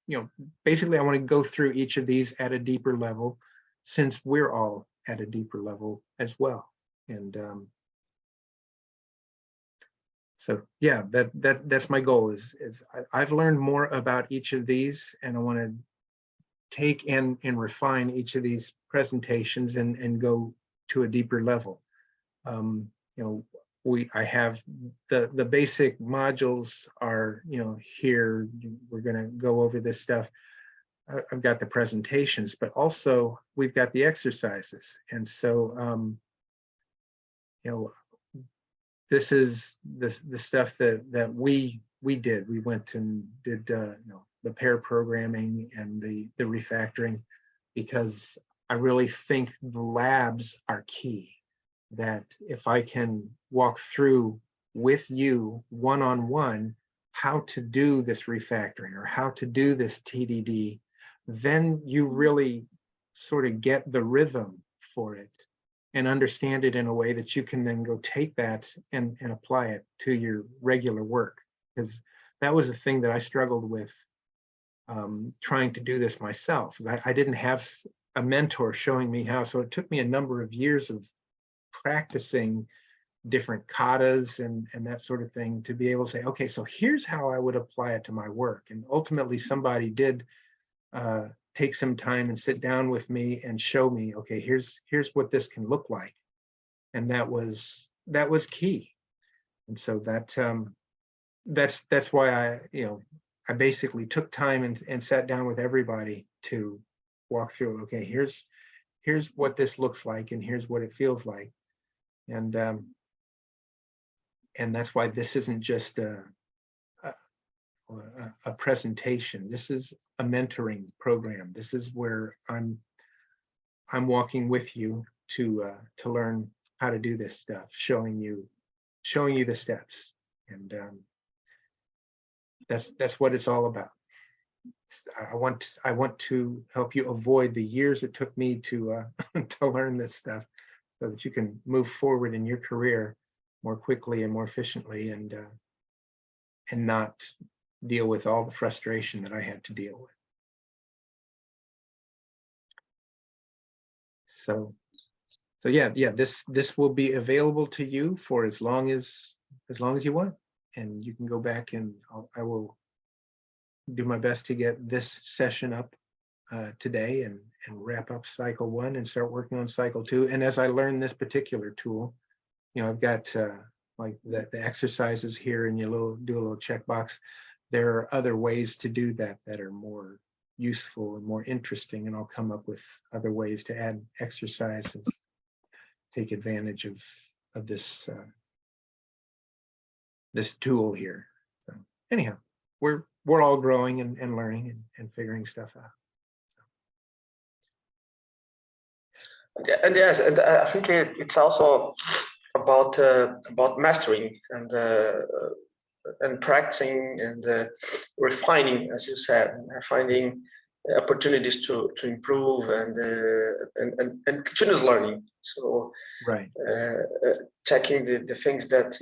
you know, basically I want to go through each of these at a deeper level, since we're all at a deeper level as well. And so yeah, that's my goal is I've learned more about each of these, and I want to take and refine each of these presentations and go to a deeper level. You know, I have the basic modules are, you know, here. We're going to go over this stuff. I've got the presentations, but also we've got the exercises. And so, you know, this is the stuff that we did. We went and did, you know, the pair programming and the refactoring, because I really think the labs are key. That if I can walk through with you one-on-one how to do this refactoring or how to do this TDD, then you really sort of get the rhythm for it and understand it in a way that you can then go take that and apply it to your regular work. Because that was the thing that I struggled with trying to do this myself. I didn't have a mentor showing me how, so it took me a number of years of practicing different katas and that sort of thing, to be able to say, okay, so here's how I would apply it to my work. And ultimately somebody did take some time and sit down with me and show me, okay, here's what this can look like. And that was key. And so that's why I basically took time and sat down with everybody to walk through, okay, here's what this looks like and here's what it feels like. And that's why this isn't just a presentation. This is a mentoring program. This is where I'm walking with you to learn how to do this stuff, showing you the steps. And that's what it's all about. I want to help you avoid the years it took me to to learn this stuff, so that you can move forward in your career more quickly and more efficiently, and not deal with all the frustration that I had to deal with. So yeah, this will be available to you for as long as you want, and you can go back and I will do my best to get this session up today and wrap up cycle 1 and start working on cycle 2. And as I learn this particular tool, I've got like the exercises here, and you do a little checkbox. There are other ways to do that are more useful and more interesting, and I'll come up with other ways to add exercises, take advantage of this this tool here. So anyhow, we're all growing and learning and figuring stuff out. And yes, and I think it's also about mastering and practicing and refining, as you said, and finding opportunities to improve and continuous learning. So right, checking the things that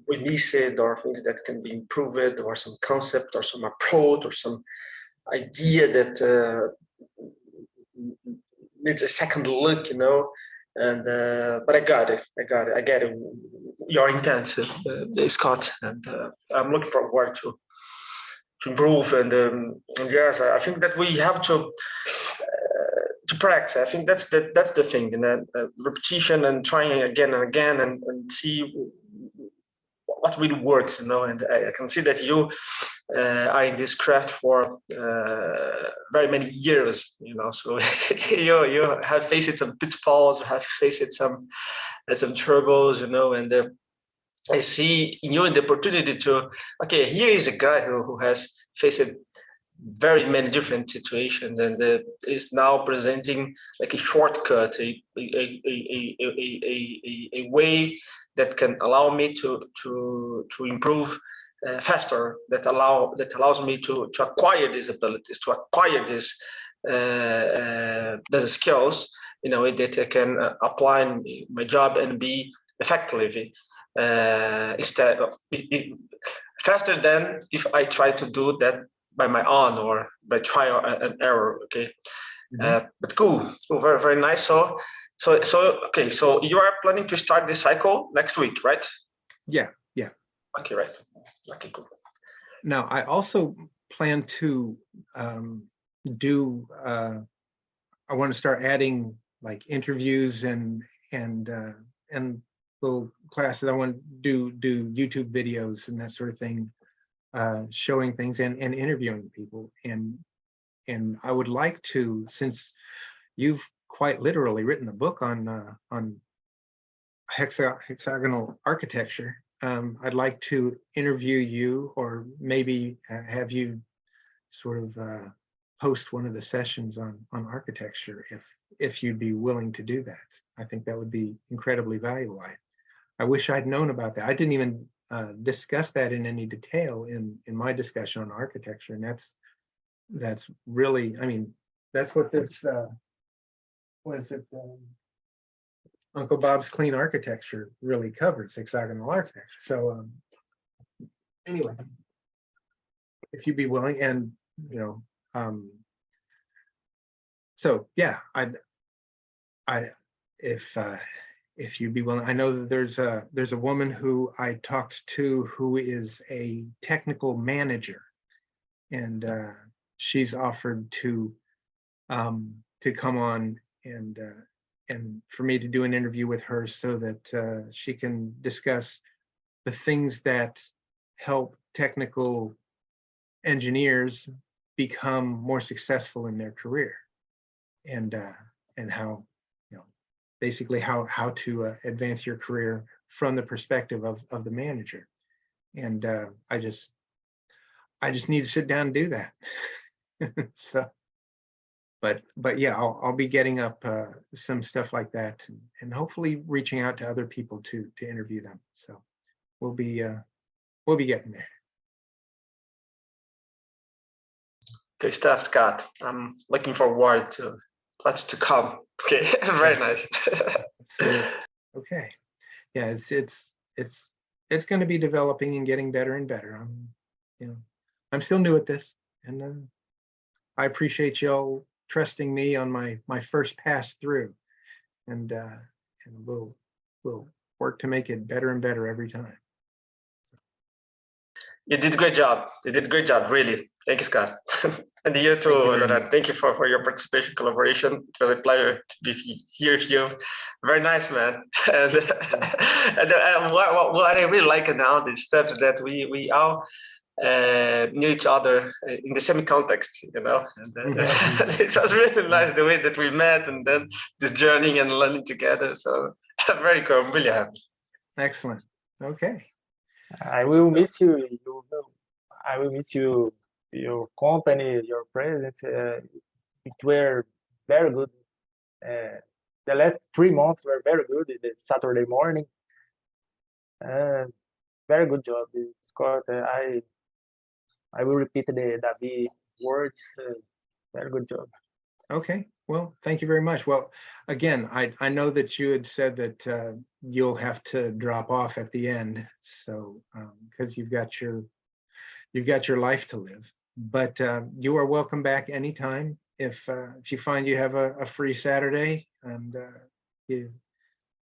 we missed, or things that can be improved, or some concept or some approach or some idea that needs a second look, and but I got it. I get it. Your intent, Scott, and I'm looking forward to improve. And yes, I think that we have to practice. I think that's the thing, and then repetition and trying again and again and see what really works, And I can see that you are in this craft for very many years, So you have faced some pitfalls, have faced some troubles, And I see in you the opportunity to, okay, here is a guy who has faced very many different situations, and is now presenting like a shortcut, a way that can allow me to improve faster, that allows me to acquire these abilities, to acquire these skills in a way that I can apply in my job and be effective instead of faster than if I try to do that by my own or by trial and error. Okay. Mm-hmm. But cool, very, very nice. So okay, so you are planning to start this cycle next week, right? Yeah. Okay, right. Okay, cool. Now I also plan to do I want to start adding like interviews and little classes. I want to do YouTube videos and that sort of thing, showing things and interviewing people. And I would like to, since you've quite literally written the book on hexagonal architecture, I'd like to interview you, or maybe have you sort of host one of the sessions on architecture, if you'd be willing to do that. I think that would be incredibly valuable. I wish I'd known about that. I didn't even discuss that in any detail in my discussion on architecture, and that's really, I mean, that's what this what is it, Uncle Bob's Clean Architecture really covers, hexagonal architecture. So anyway, if you'd be willing, and so yeah, if if you'd be willing. I know that there's a woman who I talked to who is a technical manager, and she's offered to come on and for me to do an interview with her so that she can discuss the things that help technical engineers become more successful in their career, and how, basically how to advance your career from the perspective of the manager. And I just need to sit down and do that. So, but yeah, I'll be getting up some stuff like that, and hopefully reaching out to other people to interview them. So we'll be getting there. Good stuff, Scott. I'm looking forward to lots to come. Okay, very nice. Okay, yeah, it's going to be developing and getting better and better. I'm still new at this, and I appreciate y'all trusting me on my first pass through, and we'll work to make it better and better every time. You did a great job. You did a great job, really. Thank you, Scott. And you too, Leonardo. Thank you for your participation, collaboration. It was a pleasure to be here with you. Very nice, man. And, what I really like now, these steps that we all knew each other in the same context, And it was really nice the way that we met, and then this journey and learning together. So very cool. I'm really happy. Excellent. Okay. I will miss you. I will miss you, your company, your presence. It were very good. The last 3 months were very good. The Saturday morning. Very good job, Scott. I will repeat the David words. Very good job. Okay. Well, thank you very much. Well, again, I know that you had said that you'll have to drop off at the end, so because you've got your life to live. But you are welcome back anytime if you find you have a free Saturday and you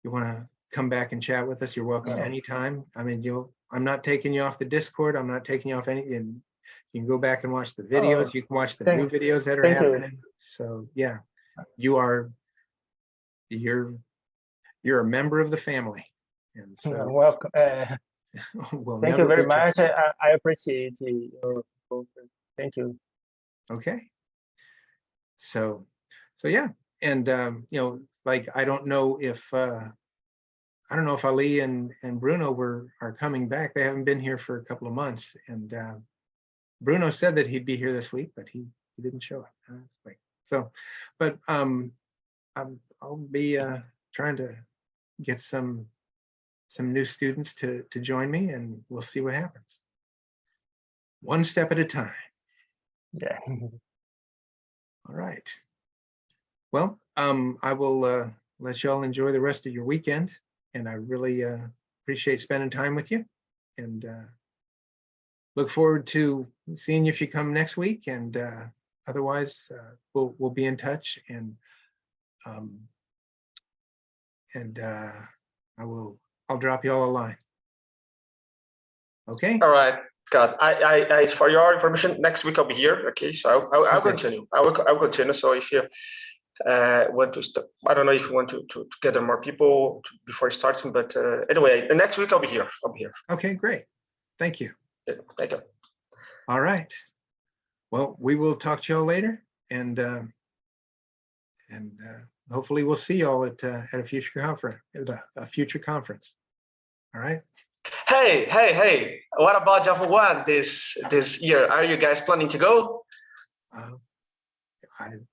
want to come back and chat with us. You're welcome anytime. I mean, I'm not taking you off the Discord. I'm not taking you off anything. You can go back and watch the videos. You can watch the new videos that are happening. So yeah, you're a member of the family. And so welcome. Thank you very much. I appreciate your offer. Thank you. Okay. So yeah, and like I don't know if Ali and Bruno are coming back. They haven't been here for a couple of months, and Bruno said that he'd be here this week, but he didn't show up. So, but I'll be trying to get some new students to join me, and we'll see what happens. One step at a time. Yeah. All right. Well, I will let y'all enjoy the rest of your weekend, and I really appreciate spending time with you, and look forward to seeing you if you come next week, and otherwise we'll be in touch, and I'll drop you all a line. Okay. All right, God. I for your information, next week I'll be here. Okay, so I'll continue. I will continue. So if you want to, I don't know if you want to gather more people before starting, but anyway, next week I'll be here. Okay, great. Thank you. Yeah, thank you. All right. Well, we will talk to y'all later, and hopefully we'll see y'all at a future conference. All right. Hey! What about Java 1 this year? Are you guys planning to go?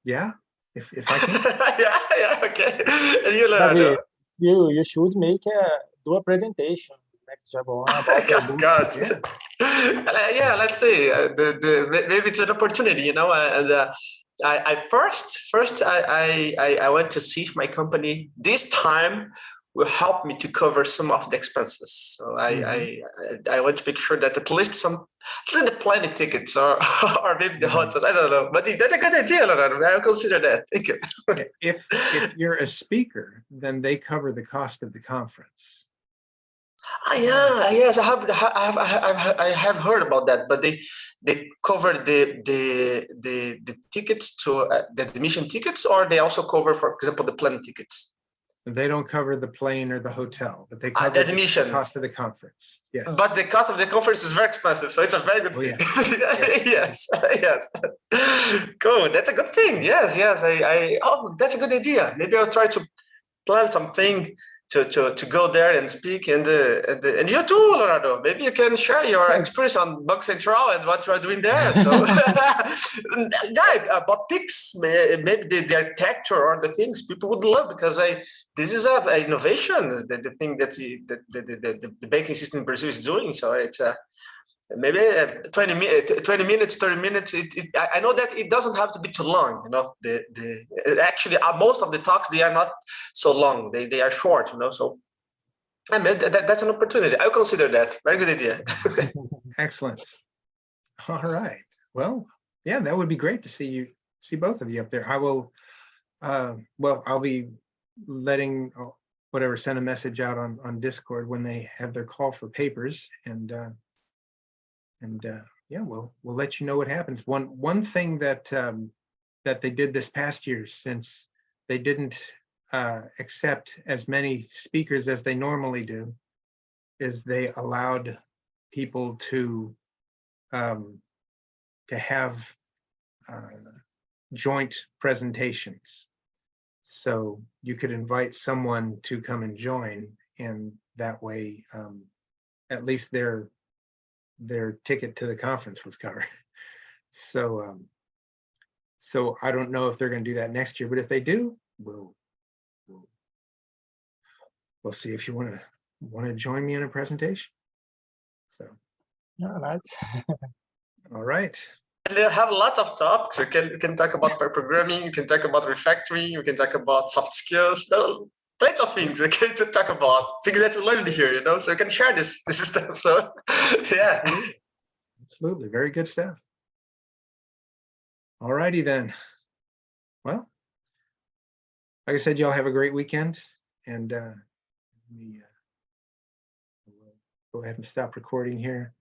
Yeah, if I can. yeah, okay. And you, Leonardo? You should do a presentation next Java 1 about God. Yeah, let's see. Maybe it's an opportunity, and I first I went to see if my company this time will help me to cover some of the expenses. So I want to make sure that at least the plane tickets or or maybe the hotels. I don't know, but that's a good idea, Leonardo. I'll consider that. Thank you. If you're a speaker, then they cover the cost of the conference. Yeah, yes, I have heard about that, but they cover the tickets to the admission tickets, or they also cover, for example, the plane tickets. They don't cover the plane or the hotel, but they The cover the admission. cost of the conference. Yes. But the cost of the conference is very expensive, so it's a very good thing. Yes, yes. Cool, that's a good thing. Yes, oh, that's a good idea. Maybe I'll try to plan something to go there and speak, and you too, Leonardo. Maybe you can share your experience on Bug Central and what you are doing there. So, guys, about pics, maybe the architecture or the things people would love, because this is a innovation. The thing that the banking system in Brazil is doing. So it's maybe 20 minutes, 30 minutes. I know that it doesn't have to be too long. You know, actually most of the talks, they are not so long. They are short. You know, so I mean that's an opportunity. I'll consider that. Very good idea. Excellent. All right. Well, yeah, that would be great to see both of you up there. I will. Well, I'll be letting send a message out on Discord when they have their call for papers, and yeah, we'll let you know what happens. One thing that that they did this past year, since they didn't accept as many speakers as they normally do, is they allowed people to have joint presentations. So you could invite someone to come and join, and that way at least their ticket to the conference was covered. So so I don't know if they're going to do that next year, but if they do, we'll see if you want to join me in a presentation. So Nice. All right. And they have lots of topics. You can talk about pair programming, you can talk about refactoring, you can talk about soft skills. There are plenty of things to talk about, things that you learned here, you know, so you can share this stuff. So yeah. Absolutely. Very good stuff. All righty then. Well, like I said, y'all have a great weekend, and we'll go ahead and stop recording here.